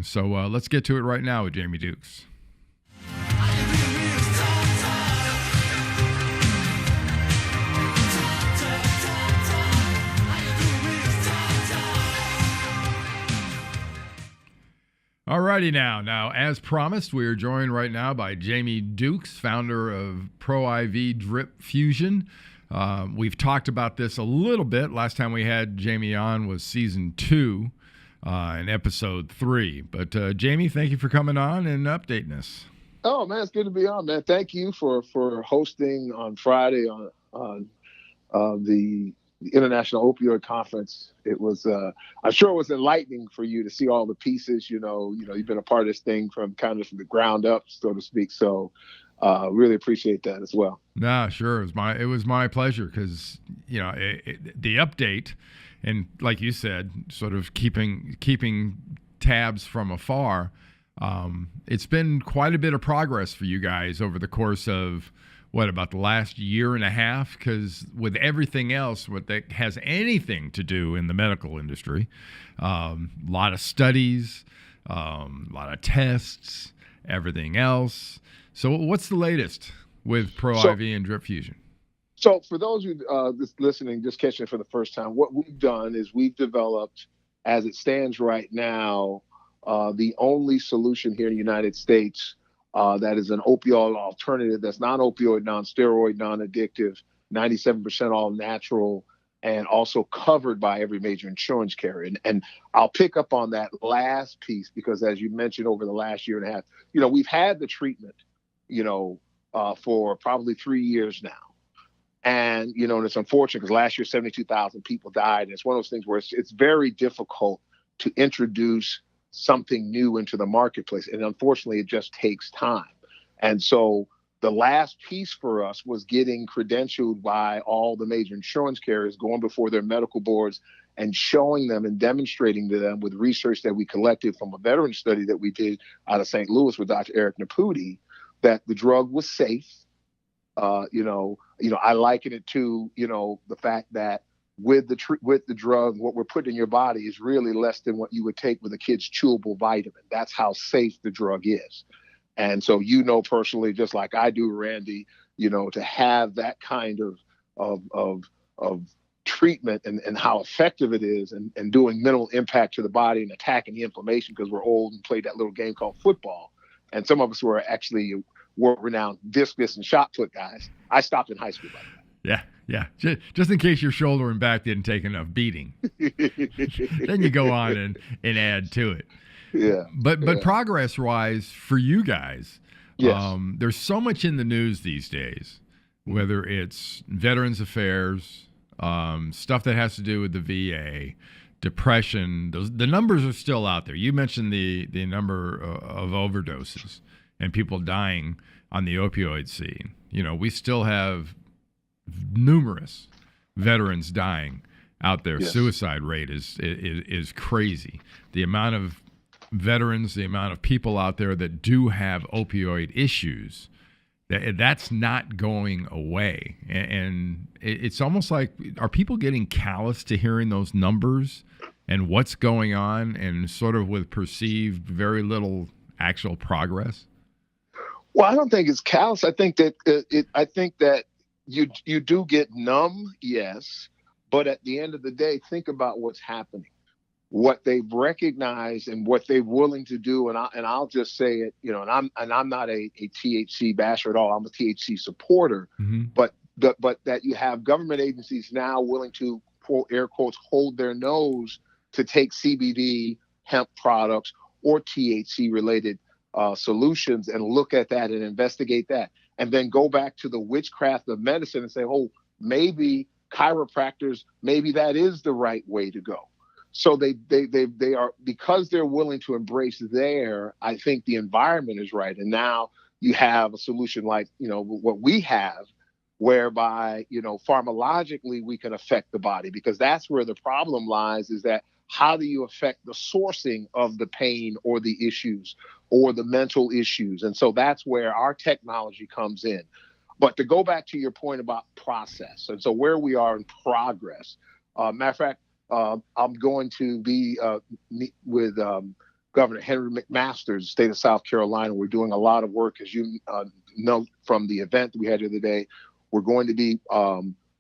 So let's get to it right now with Jamie Dukes. Alrighty now, as promised, we are joined right now by Jamie Dukes, founder of ProIV Drip Fusion. We've talked about this a little bit. Last time we had Jamie on was season 2 in episode 3. But Jamie, thank you for coming on and updating us. Oh man, it's good to be on, man. Thank you for hosting on Friday on the International Opioid Conference. It was, I'm sure it was enlightening for you to see all the pieces. You've been a part of this thing from the ground up, so to speak. So, really appreciate that as well. Nah, sure. It was my pleasure because the update, and like you said, sort of keeping tabs from afar. It's been quite a bit of progress for you guys over the course of about the last year and a half? Because with everything else, what that has anything to do in the medical industry, a lot of studies, a lot of tests, everything else. So what's the latest with ProIV and Drip Fusion? So for those who just listening, just catching it for the first time, what we've done is we've developed, as it stands right now, the only solution here in the United States that is an opioid alternative that's non-opioid, non-steroid, non-addictive, 97% all natural, and also covered by every major insurance carrier. And I'll pick up on that last piece because, as you mentioned, over the last year and a half, we've had the treatment, for probably 3 years now. And, and it's unfortunate because last year, 72,000 people died. And it's one of those things where it's very difficult to introduce something new into the marketplace. And unfortunately, it just takes time. And so the last piece for us was getting credentialed by all the major insurance carriers, going before their medical boards and showing them and demonstrating to them with research that we collected from a veteran study that we did out of St. Louis with Dr. Eric Naputi, that the drug was safe. I liken it to, the fact that with the drug, what we're putting in your body is really less than what you would take with a kid's chewable vitamin. That's how safe the drug is. And so, personally, just like I do, Randy, to have that kind of treatment and how effective it is and doing minimal impact to the body and attacking the inflammation because we're old and played that little game called football. And some of us were actually world-renowned discus and shot put guys. I stopped in high school, by the way. Yeah. Just in case your shoulder and back didn't take enough beating. Then you go on and add to it. Yeah. But progress-wise, for you guys, yes. There's so much in the news these days, whether it's Veterans Affairs, stuff that has to do with the VA, depression. The numbers are still out there. You mentioned the number of overdoses and people dying on the opioid scene. We still have numerous veterans dying out there. Yes. Suicide rate is crazy. The amount of veterans, the amount of people out there that do have opioid issues, that's not going away. And it's almost like, are people getting callous to hearing those numbers and what's going on and sort of with perceived very little actual progress? Well, I don't think it's callous. I think that you do get numb, yes, but at the end of the day, think about what's happening, what they've recognized, and what they're willing to do. And I'll just say it, and I'm not a THC basher at all. I'm a THC supporter, mm-hmm. but that you have government agencies now willing to, quote, air quotes, hold their nose to take CBD hemp products or THC related solutions and look at that and investigate that. And then go back to the witchcraft of medicine and say, oh, maybe chiropractors, maybe that is the right way to go. So they are, because they're willing to embrace I think the environment is right. And now you have a solution like, what we have, whereby, pharmacologically we can affect the body, because that's where the problem lies, is that how do you affect the sourcing of the pain or the issues or the mental issues? And so that's where our technology comes in. But to go back to your point about process, and so where we are in progress, matter of fact, I'm going to be with Governor Henry McMaster's, the state of South Carolina. We're doing a lot of work, as you know from the event that we had the other day. We're going to be,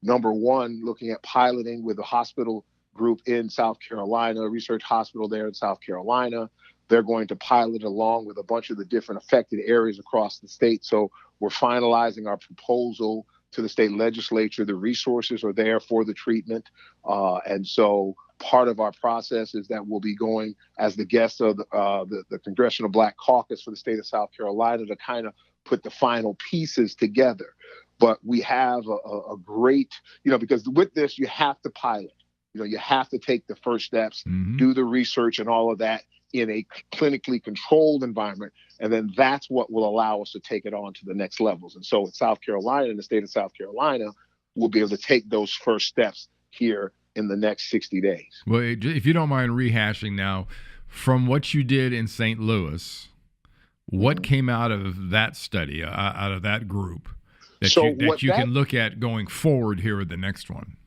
number one, looking at piloting with a hospital group in South Carolina, a research hospital there in South Carolina. They're going to pilot along with a bunch of the different affected areas across the state. So we're finalizing our proposal to the state legislature. The resources are there for the treatment. And so part of our process is that we'll be going as the guest of the Congressional Black Caucus for the state of South Carolina to kind of put the final pieces together. But we have a great, because with this, you have to pilot. You have to take the first steps, do the research and all of that in a clinically controlled environment. And then that's what will allow us to take it on to the next levels. And so in South Carolina, in the state of South Carolina, we'll be able to take those first steps here in the next 60 days. Well, if you don't mind rehashing now, from what you did in St. Louis, what came out of that study, out of that group, that you can look at going forward here with the next one?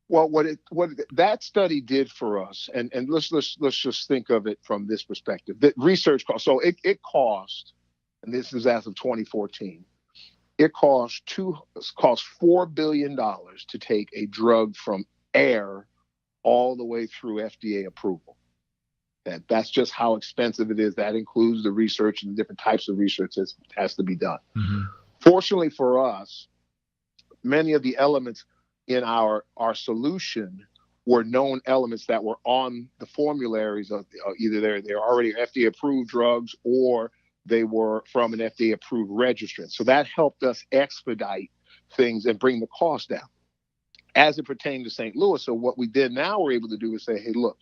Well, what that study did for us, and let's just think of it from this perspective. The research cost. So it cost, and this is as of 2014, it cost $4 billion to take a drug from air all the way through FDA approval. That's just how expensive it is. That includes the research and the different types of research that has to be done. Fortunately for us, many of the elements in our solution were known elements that were on the formularies of either they're already FDA approved drugs or they were from an FDA approved registrant. So that helped us expedite things and bring the cost down as it pertained to St. Louis. So what we did now we're able to do is say, hey, look,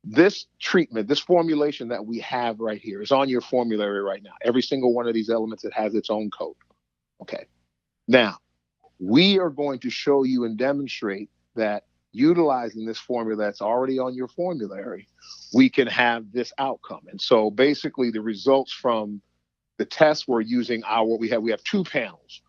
this treatment, this formulation that we have right here is on your formulary right now. Every single one of these elements, it has its own code. Okay. Now, we are going to show you and demonstrate that utilizing this formula that's already on your formulary, we can have this outcome. And so basically the results from the tests we're using we have two panels.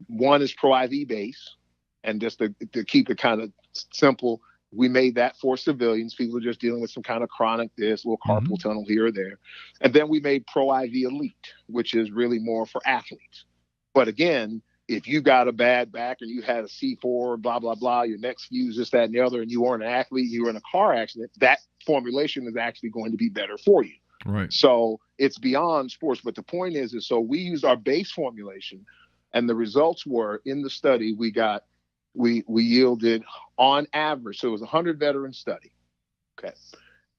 One is ProIV base, and just to keep it kind of simple, we made that for civilians. People are just dealing with some kind of chronic little carpal tunnel here or there. And then we made ProIV Elite, which is really more for athletes. But again, if you got a bad back and you had a C4, blah, blah, blah, your neck's fused, this, that, and the other, and you weren't an athlete, you were in a car accident, that formulation is actually going to be better for you. Right. So it's beyond sports. But the point is so we used our base formulation, and the results were in the study we yielded on average. So it was a 100 veteran study. Okay.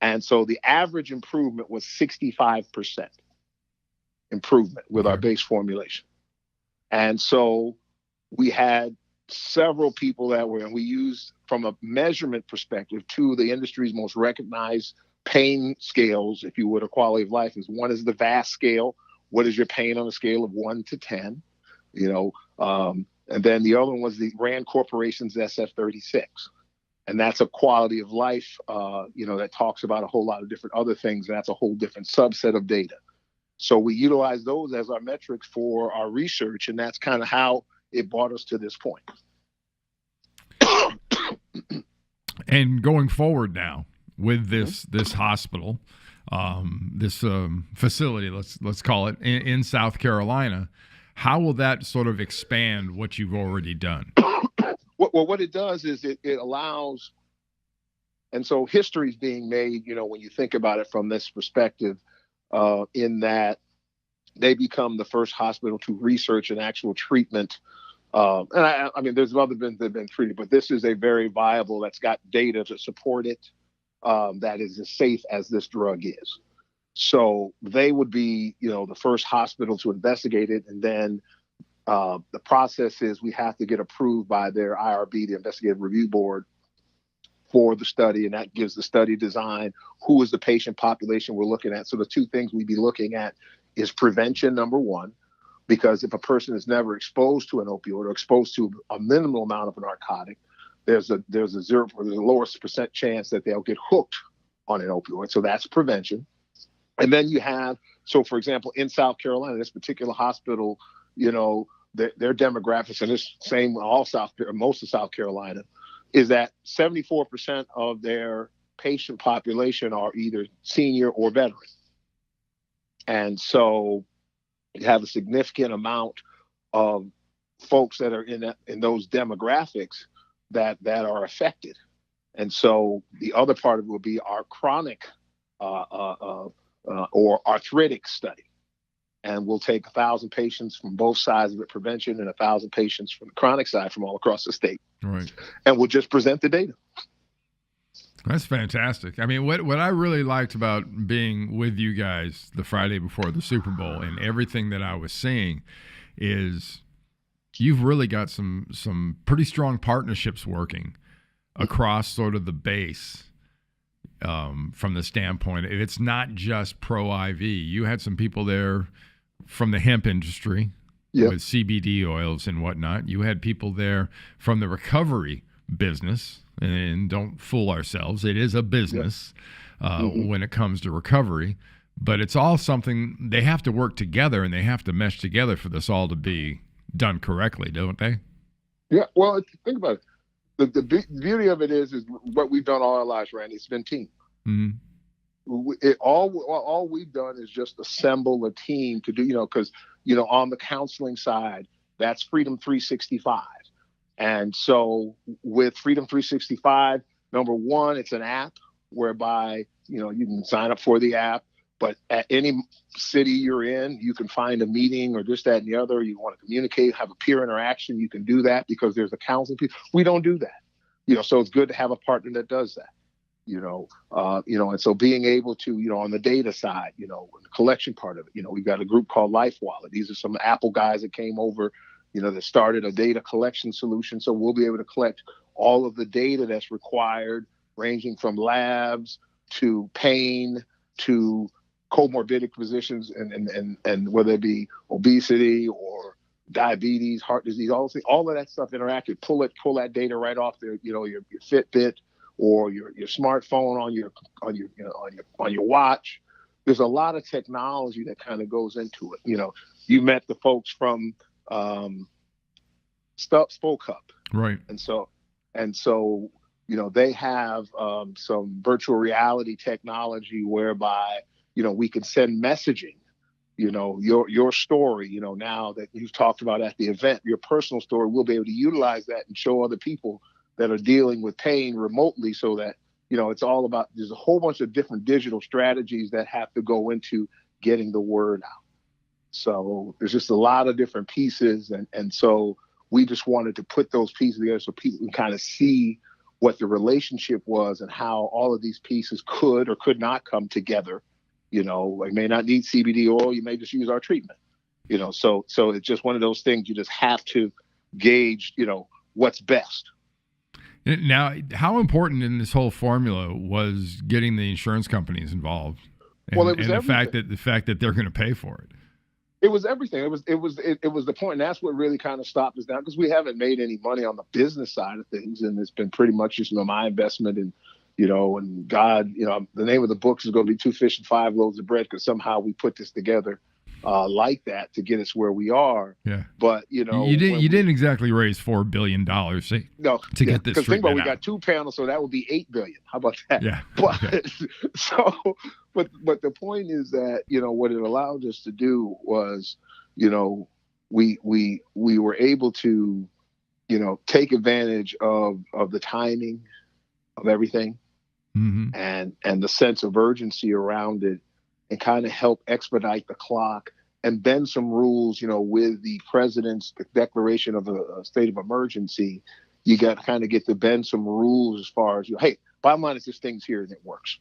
And so the average improvement was 65% improvement with our base formulation. And so we had several people and we used from a measurement perspective, two of the industry's most recognized pain scales, if you would, or quality of life is one is the VAS scale. What is your pain on a scale of 1 to 10? And then the other one was the RAND Corporation's SF-36. And that's a quality of life, that talks about a whole lot of different other things. And that's a whole different subset of data. So we utilize those as our metrics for our research. And that's kind of how it brought us to this point. And going forward now with this hospital, this facility, let's call it, in South Carolina, how will that sort of expand what you've already done? Well, what it does is it allows, and so history is being made, when you think about it from this perspective, in that they become the first hospital to research an actual treatment. And I mean, there's other been that have been treated, but this is a very viable, that's got data to support it, that is as safe as this drug is. So they would be, the first hospital to investigate it. And then the process is we have to get approved by their IRB, the Investigative Review Board, for the study. And that gives the study design, who is the patient population we're looking at. So the two things we'd be looking at is prevention, number one, because if a person is never exposed to an opioid or exposed to a minimal amount of a narcotic, there's a lowest percent chance that they'll get hooked on an opioid. So that's prevention. And then you have, so for example, in South Carolina, this particular hospital, their demographics, and this same most of South Carolina, is that 74% of their patient population are either senior or veteran. And so you have a significant amount of folks that are in those demographics that are affected. And so the other part of it will be our chronic or arthritic study. And we'll take 1,000 patients from both sides of it, prevention, and 1,000 patients from the chronic side from all across the state. Right. And we'll just present the data. That's fantastic. I mean, what I really liked about being with you guys the Friday before the Super Bowl and everything that I was seeing is you've really got some pretty strong partnerships working across sort of the base from the standpoint. It's not just ProIV. You had some people there from the hemp industry with CBD oils and whatnot. You had people there from the recovery business. And don't fool ourselves. It is a business when it comes to recovery, but it's all something they have to work together and they have to mesh together for this all to be done correctly, don't they? Yeah. Well, think about it. The beauty of it is what we've done all our lives, Randy. It's been team. Mm-hmm. All we've done is just assemble a team to do, because, on the counseling side, that's Freedom 365. And so with Freedom 365, number one, it's an app whereby, you can sign up for the app, but at any city you're in, you can find a meeting or this, that, and the other. You want to communicate, have a peer interaction. You can do that because there's a counseling piece. We don't do that, so it's good to have a partner that does that, and so being able to, on the data side, the collection part of it, we've got a group called Life Wallet. These are some Apple guys that came over, that started a data collection solution. So we'll be able to collect all of the data that's required, ranging from labs to pain to comorbid conditions and whether it be obesity or diabetes, heart disease, all of that stuff interactive. Pull that data right off there, your Fitbit or your smartphone on your watch. There's a lot of technology that kind of goes into it. You met the folks from Spoke Up, right? And so they have some virtual reality technology whereby we can send messaging, your story, now that you've talked about at the event, your personal story. We'll be able to utilize that and show other people that are dealing with pain remotely, so that it's all about. There's a whole bunch of different digital strategies that have to go into getting the word out. So there's just a lot of different pieces. And so we just wanted to put those pieces together so people can kind of see what the relationship was and how all of these pieces could or could not come together. You may not need CBD oil. You may just use our treatment, so it's just one of those things you just have to gauge, what's best. Now, how important in this whole formula was getting the insurance companies involved? Well, it was the fact that they're going to pay for it. It was everything. It was the point, and that's what really kind of stopped us down, because we haven't made any money on the business side of things, and it's been pretty much just my investment in, and God, the name of the book is going to be 2 Fish and 5 Loaves of Bread, because somehow we put this together like that to get us where we are. Yeah. But you didn't exactly raise $4 billion to get this. Because think about, we got 2 panels, so that would be $8 billion. How about that? Yeah. But okay. But the point is that what it allowed us to do was we were able to take advantage of the timing of everything, and the sense of urgency around it, and kind of help expedite the clock and bend some rules, with the president's declaration of a state of emergency. You got to kind of get to bend some rules as far as, hey, bottom line is this thing's here and it works.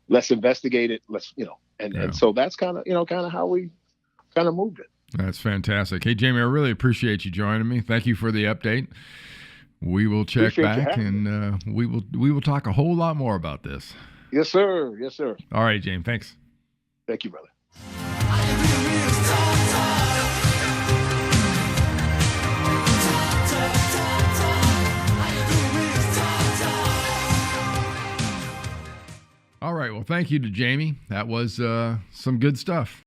Let's investigate it. And so that's kind of how we kind of moved it. That's fantastic. Hey, Jamie, I really appreciate you joining me. Thank you for the update. We will check back and we will talk a whole lot more about this. Yes, sir. Yes, sir. All right, James. Thanks. Thank you, brother. All right. Well, thank you to Jamie. That was some good stuff.